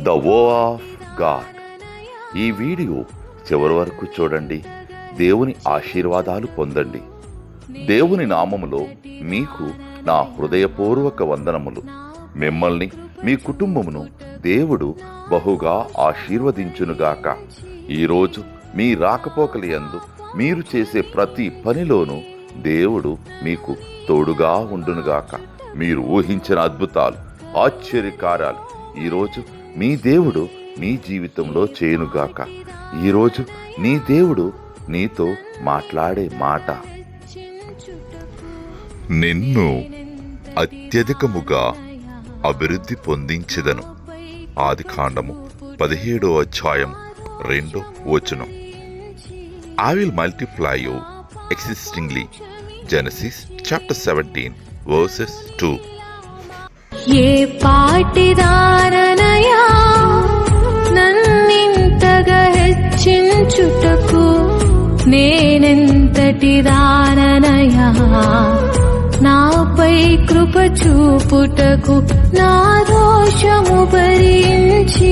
The వో of God. ఈ video చివరి వరకు చూడండి. దేవుని ఆశీర్వాదాలు పొందండి. దేవుని నామములో మీకు నా హృదయపూర్వక వందనములు. మిమ్మల్ని మీ కుటుంబమును దేవుడు బహుగా ఆశీర్వదించునుగాక. ఈరోజు మీ రాకపోకలి యందు మీరు చేసే ప్రతి పనిలోనూ దేవుడు మీకు తోడుగా ఉండునుగాక. మీరు ఊహించిన అద్భుతాలు, ఆశ్చర్యకార్యాలు ఈరోజు మీ దేవుడు మీ జీవితంలో చేయునుగాక. ఈరోజు నీ దేవుడు నీతో మాట్లాడే మాట, నిన్ను అత్యధికముగా అభివృద్ధి పొందించెదను. ఆదికాండము 17వ అధ్యాయం 2వ వచనం. I will multiply you exceedingly. Genesis chapter 17 verses 2. ఏ పాటిదాననయా నన్నింతగా హెచ్చించుటకు, నేనెంతటి దాననయా నాపై కృప చూపుటకు, నా దోషము భరించి